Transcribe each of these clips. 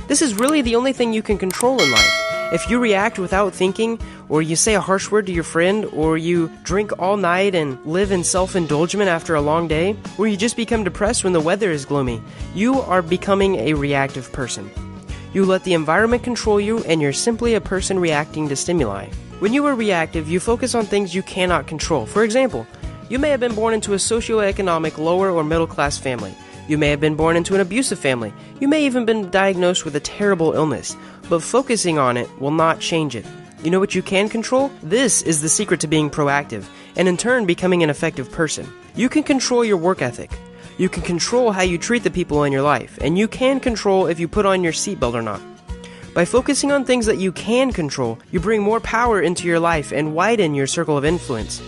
This is really the only thing you can control in life. If you react without thinking, or you say a harsh word to your friend, or you drink all night and live in self-indulgence after a long day, or you just become depressed when the weather is gloomy, you are becoming a reactive person. You let the environment control you, and you're simply a person reacting to stimuli. When you are reactive, you focus on things you cannot control. For example, you may have been born into a socioeconomic lower or middle class family. You may have been born into an abusive family. You may even been diagnosed with a terrible illness. But focusing on it will not change it. You know what you can control? This is the secret to being proactive, and in turn becoming an effective person. You can control your work ethic. You can control how you treat the people in your life, and you can control if you put on your seatbelt or not. By focusing on things that you can control, you bring more power into your life and widen your circle of influence.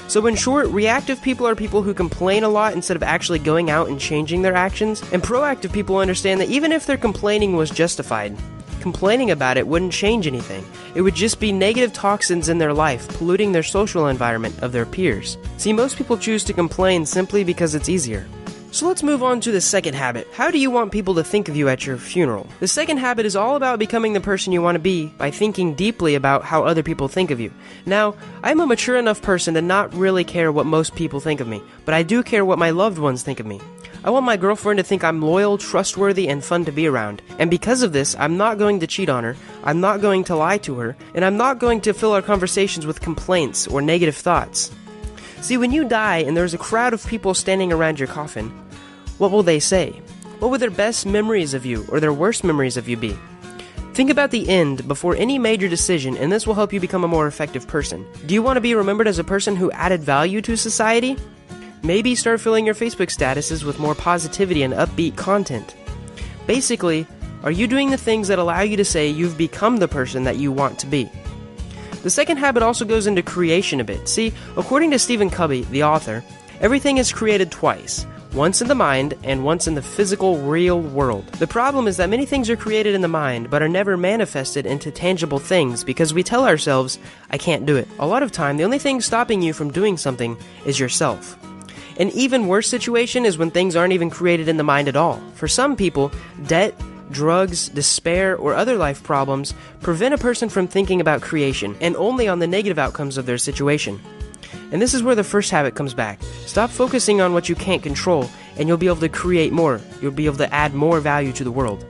So in short, reactive people are people who complain a lot instead of actually going out and changing their actions, and proactive people understand that even if their complaining was justified, complaining about it wouldn't change anything. It would just be negative toxins in their life, polluting their social environment of their peers. See, most people choose to complain simply because it's easier. So let's move on to the second habit. How do you want people to think of you at your funeral? The second habit is all about becoming the person you want to be by thinking deeply about how other people think of you. Now, I'm a mature enough person to not really care what most people think of me, but I do care what my loved ones think of me. I want my girlfriend to think I'm loyal, trustworthy, and fun to be around. And because of this, I'm not going to cheat on her, I'm not going to lie to her, and I'm not going to fill our conversations with complaints or negative thoughts. See, when you die and there's a crowd of people standing around your coffin, what will they say? What will their best memories of you or their worst memories of you be? Think about the end before any major decision, and this will help you become a more effective person. Do you want to be remembered as a person who added value to society? Maybe start filling your Facebook statuses with more positivity and upbeat content. Basically, are you doing the things that allow you to say you've become the person that you want to be? The second habit also goes into creation a bit. See, according to Stephen Covey, the author, everything is created twice. Once in the mind, and once in the physical, real world. The problem is that many things are created in the mind, but are never manifested into tangible things because we tell ourselves, I can't do it. A lot of time, the only thing stopping you from doing something is yourself. An even worse situation is when things aren't even created in the mind at all. For some people, debt, drugs, despair, or other life problems prevent a person from thinking about creation, and only on the negative outcomes of their situation. And this is where the first habit comes back. Stop focusing on what you can't control, and you'll be able to create more. You'll be able to add more value to the world.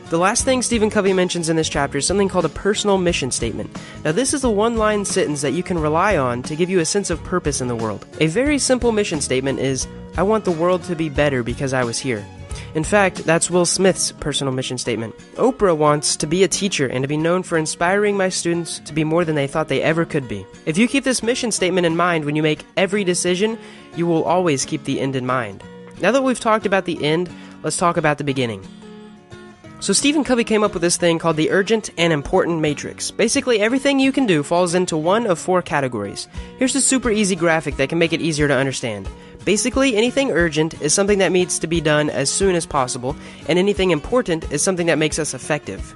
The last thing Stephen Covey mentions in this chapter is something called a personal mission statement. Now, this is a one-line sentence that you can rely on to give you a sense of purpose in the world. A very simple mission statement is, I want the world to be better because I was here. In fact, that's Will Smith's personal mission statement. Oprah wants to be a teacher and to be known for inspiring my students to be more than they thought they ever could be. If you keep this mission statement in mind when you make every decision, you will always keep the end in mind. Now that we've talked about the end, let's talk about the beginning. So Stephen Covey came up with this thing called the urgent and important matrix. Basically, everything you can do falls into one of 4 categories. Here's a super easy graphic that can make it easier to understand. Basically, anything urgent is something that needs to be done as soon as possible, and anything important is something that makes us effective.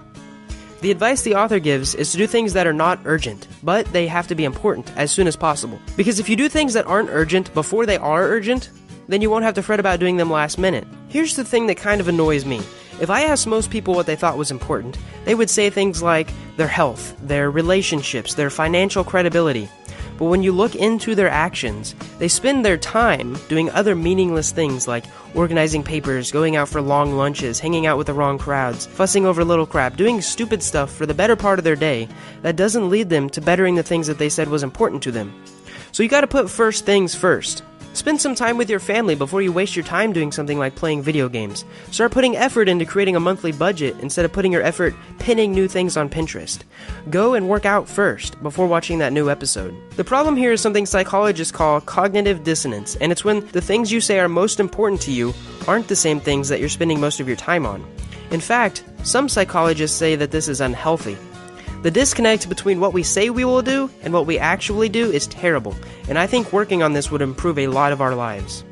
The advice the author gives is to do things that are not urgent, but they have to be important as soon as possible. Because if you do things that aren't urgent before they are urgent, then you won't have to fret about doing them last minute. Here's the thing that kind of annoys me. If I asked most people what they thought was important, they would say things like their health, their relationships, their financial credibility. But when you look into their actions, they spend their time doing other meaningless things like organizing papers, going out for long lunches, hanging out with the wrong crowds, fussing over little crap, doing stupid stuff for the better part of their day that doesn't lead them to bettering the things that they said was important to them. So you gotta put first things first. Spend some time with your family before you waste your time doing something like playing video games. Start putting effort into creating a monthly budget instead of putting your effort pinning new things on Pinterest. Go and work out first before watching that new episode. The problem here is something psychologists call cognitive dissonance, and it's when the things you say are most important to you aren't the same things that you're spending most of your time on. In fact, some psychologists say that this is unhealthy. The disconnect between what we say we will do and what we actually do is terrible, and I think working on this would improve a lot of our lives.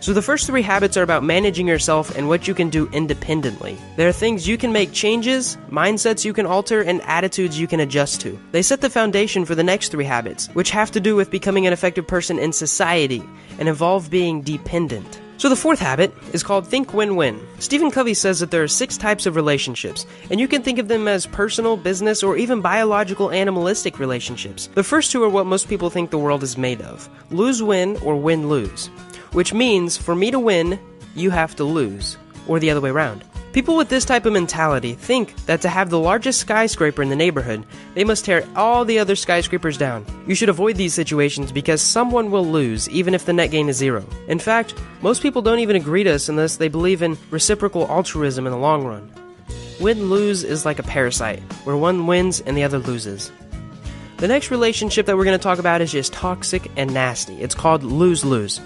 So the first 3 habits are about managing yourself and what you can do independently. There are things you can make changes, mindsets you can alter, and attitudes you can adjust to. They set the foundation for the next 3 habits, which have to do with becoming an effective person in society and involve being dependent. So the fourth habit is called Think Win-Win. Stephen Covey says that there are 6 types of relationships, and you can think of them as personal, business, or even biological animalistic relationships. The first 2 are what most people think the world is made of: lose-win or win-lose, which means for me to win, you have to lose, or the other way around. People with this type of mentality think that to have the largest skyscraper in the neighborhood, they must tear all the other skyscrapers down. You should avoid these situations because someone will lose, even if the net gain is 0. In fact, most people don't even agree to us unless they believe in reciprocal altruism in the long run. Win-lose is like a parasite, where one wins and the other loses. The next relationship that we're going to talk about is just toxic and nasty. It's called lose-lose.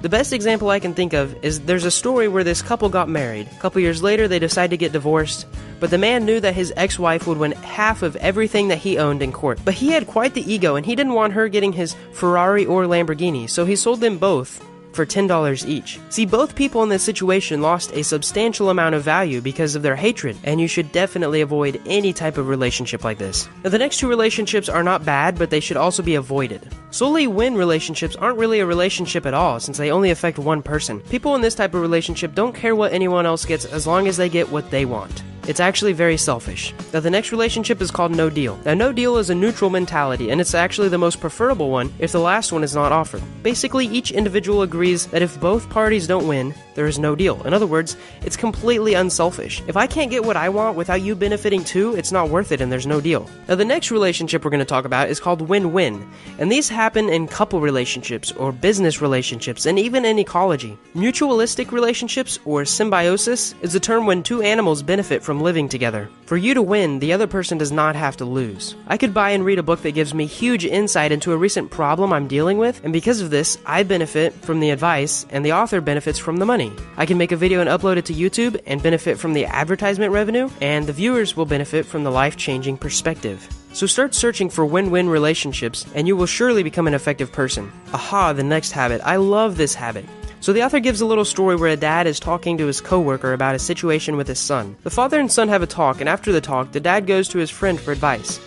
The best example I can think of is there's a story where this couple got married. A couple years later, they decided to get divorced, but the man knew that his ex-wife would win half of everything that he owned in court. But he had quite the ego, and he didn't want her getting his Ferrari or Lamborghini, so he sold them both for $10 each. See, both people in this situation lost a substantial amount of value because of their hatred, and you should definitely avoid any type of relationship like this. Now, the next 2 relationships are not bad, but they should also be avoided. Solely win relationships aren't really a relationship at all, since they only affect one person. People in this type of relationship don't care what anyone else gets as long as they get what they want. It's actually very selfish. Now, the next relationship is called no deal. Now, no deal is a neutral mentality, and it's actually the most preferable one if the last one is not offered. Basically, each individual agrees that if both parties don't win, there is no deal. In other words, it's completely unselfish. If I can't get what I want without you benefiting too, it's not worth it and there's no deal. Now, the next relationship we're going to talk about is called win-win, and these happen in couple relationships or business relationships and even in ecology. Mutualistic relationships or symbiosis is a term when 2 animals benefit from living together. For you to win, the other person does not have to lose. I could buy and read a book that gives me huge insight into a recent problem I'm dealing with, and because of this, I benefit from the advice and the author benefits from the money. I can make a video and upload it to YouTube and benefit from the advertisement revenue, and the viewers will benefit from the life-changing perspective. So start searching for win-win relationships, and you will surely become an effective person. Aha, the next habit. I love this habit. So the author gives a little story where a dad is talking to his coworker about a situation with his son. The father and son have a talk, and after the talk, the dad goes to his friend for advice.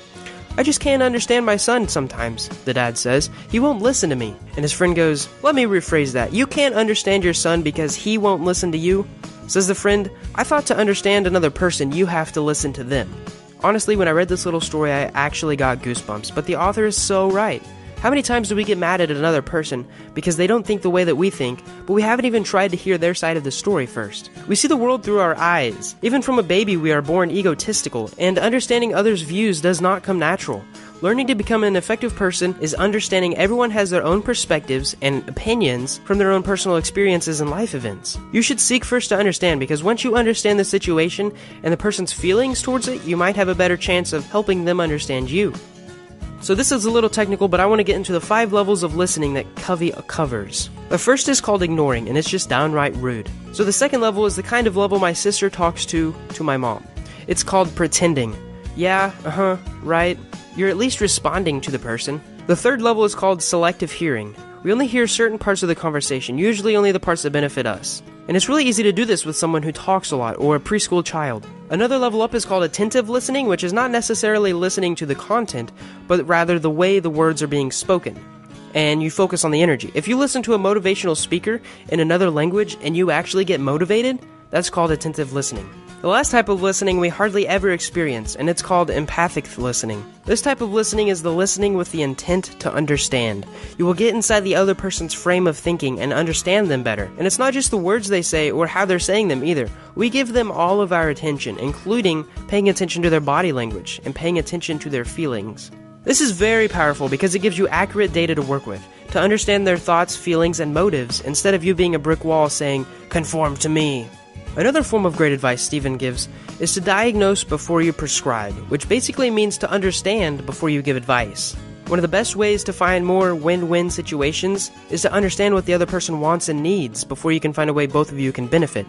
"I just can't understand my son sometimes," the dad says. "He won't listen to me." And his friend goes, "Let me rephrase that. You can't understand your son because he won't listen to you?" Says the friend, "I thought to understand another person, you have to listen to them." Honestly, when I read this little story, I actually got goosebumps, but the author is so right. How many times do we get mad at another person because they don't think the way that we think, but we haven't even tried to hear their side of the story first? We see the world through our eyes. Even from a baby, we are born egotistical, and understanding others' views does not come natural. Learning to become an effective person is understanding everyone has their own perspectives and opinions from their own personal experiences and life events. You should seek first to understand, because once you understand the situation and the person's feelings towards it, you might have a better chance of helping them understand you. So this is a little technical, but I want to get into the 5 levels of listening that Covey covers. The first is called ignoring, and it's just downright rude. So the second level is the kind of level my sister talks to my mom. It's called pretending. Yeah, right. You're at least responding to the person. The third level is called selective hearing. We only hear certain parts of the conversation, usually only the parts that benefit us. And it's really easy to do this with someone who talks a lot, or a preschool child. Another level up is called attentive listening, which is not necessarily listening to the content, but rather the way the words are being spoken. And you focus on the energy. If you listen to a motivational speaker in another language and you actually get motivated, that's called attentive listening. The last type of listening we hardly ever experience, and it's called empathic listening. This type of listening is the listening with the intent to understand. You will get inside the other person's frame of thinking and understand them better. And it's not just the words they say or how they're saying them either. We give them all of our attention, including paying attention to their body language and paying attention to their feelings. This is very powerful because it gives you accurate data to work with, to understand their thoughts, feelings, and motives, instead of you being a brick wall saying, "Conform to me." Another form of great advice Stephen gives is to diagnose before you prescribe, which basically means to understand before you give advice. One of the best ways to find more win-win situations is to understand what the other person wants and needs before you can find a way both of you can benefit.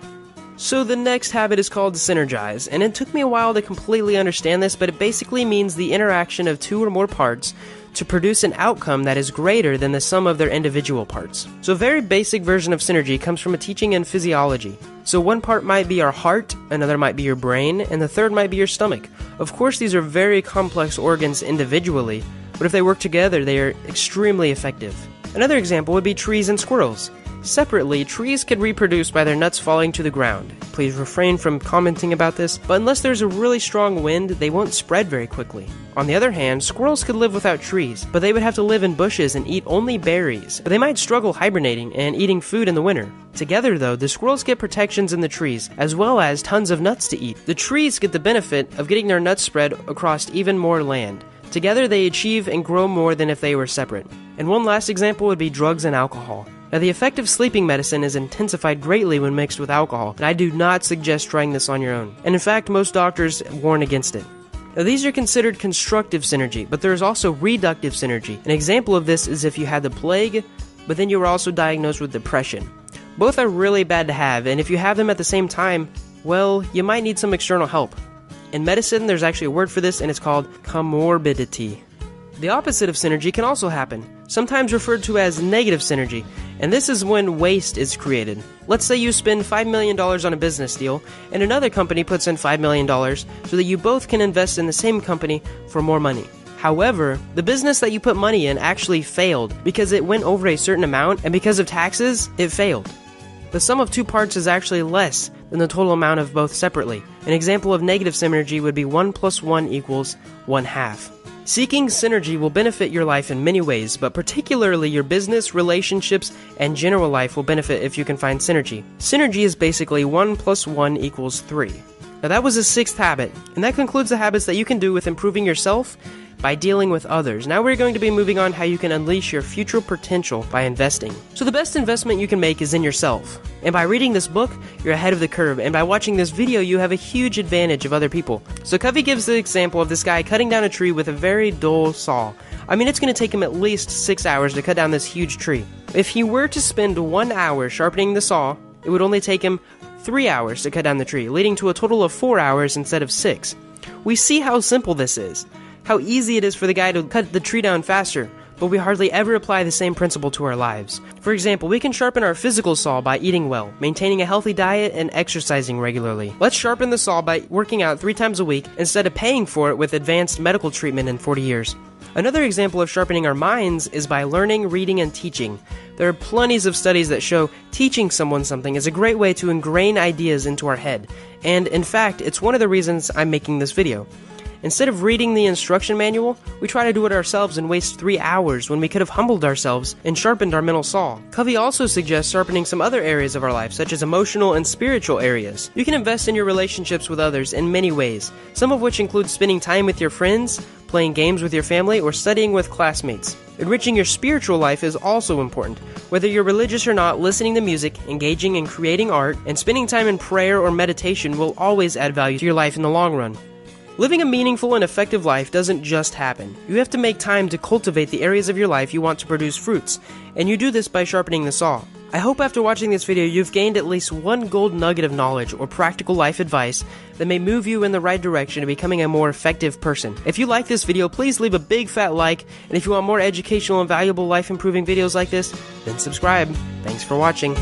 So the next habit is called synergize, and it took me a while to completely understand this, but it basically means the interaction of 2 or more parts to produce an outcome that is greater than the sum of their individual parts. So a very basic version of synergy comes from a teaching in physiology. So one part might be our heart, another might be your brain, and the third might be your stomach. Of course, these are very complex organs individually, but if they work together, they are extremely effective. Another example would be trees and squirrels. Separately, trees could reproduce by their nuts falling to the ground. Please refrain from commenting about this, but unless there's a really strong wind, they won't spread very quickly. On the other hand, squirrels could live without trees, but they would have to live in bushes and eat only berries. But they might struggle hibernating and eating food in the winter. Together though, the squirrels get protections in the trees, as well as tons of nuts to eat. The trees get the benefit of getting their nuts spread across even more land. Together they achieve and grow more than if they were separate. And one last example would be drugs and alcohol. Now, the effect of sleeping medicine is intensified greatly when mixed with alcohol, and I do not suggest trying this on your own. And in fact, most doctors warn against it. Now, these are considered constructive synergy, but there is also reductive synergy. An example of this is if you had the plague, but then you were also diagnosed with depression. Both are really bad to have, and if you have them at the same time, well, you might need some external help. In medicine, there's actually a word for this, and it's called comorbidity. The opposite of synergy can also happen, sometimes referred to as negative synergy, and this is when waste is created. Let's say you spend $5 million on a business deal, and another company puts in $5 million so that you both can invest in the same company for more money. However, the business that you put money in actually failed because it went over a certain amount, and because of taxes, it failed. The sum of two parts is actually less than the total amount of both separately. An example of negative synergy would be 1 + 1 = 1/2. Seeking synergy will benefit your life in many ways, but particularly your business, relationships, and general life will benefit if you can find synergy. Synergy is basically 1 + 1 = 3. Now that was the 6th habit, and that concludes the habits that you can do with improving yourself by dealing with others. Now we're going to be moving on how you can unleash your future potential by investing. So the best investment you can make is in yourself. And by reading this book, you're ahead of the curve, and by watching this video, you have a huge advantage of other people. So Covey gives the example of this guy cutting down a tree with a very dull saw. I mean, it's going to take him at least 6 hours to cut down this huge tree. If he were to spend 1 hour sharpening the saw, it would only take him 3 hours to cut down the tree, leading to a total of 4 hours instead of 6. We see how simple this is. How easy it is for the guy to cut the tree down faster, but we hardly ever apply the same principle to our lives. For example, we can sharpen our physical saw by eating well, maintaining a healthy diet, and exercising regularly. Let's sharpen the saw by working out 3 times a week instead of paying for it with advanced medical treatment in 40 years. Another example of sharpening our minds is by learning, reading, and teaching. There are plenty of studies that show teaching someone something is a great way to ingrain ideas into our head, and in fact, it's one of the reasons I'm making this video. Instead of reading the instruction manual, we try to do it ourselves and waste 3 hours when we could have humbled ourselves and sharpened our mental saw. Covey also suggests sharpening some other areas of our life, such as emotional and spiritual areas. You can invest in your relationships with others in many ways, some of which include spending time with your friends, playing games with your family, or studying with classmates. Enriching your spiritual life is also important. Whether you're religious or not, listening to music, engaging in creating art, and spending time in prayer or meditation will always add value to your life in the long run. Living a meaningful and effective life doesn't just happen. You have to make time to cultivate the areas of your life you want to produce fruits, and you do this by sharpening the saw. I hope after watching this video you've gained at least one gold nugget of knowledge or practical life advice that may move you in the right direction to becoming a more effective person. If you like this video, please leave a big fat like, and if you want more educational and valuable life improving videos like this, then subscribe. Thanks for watching.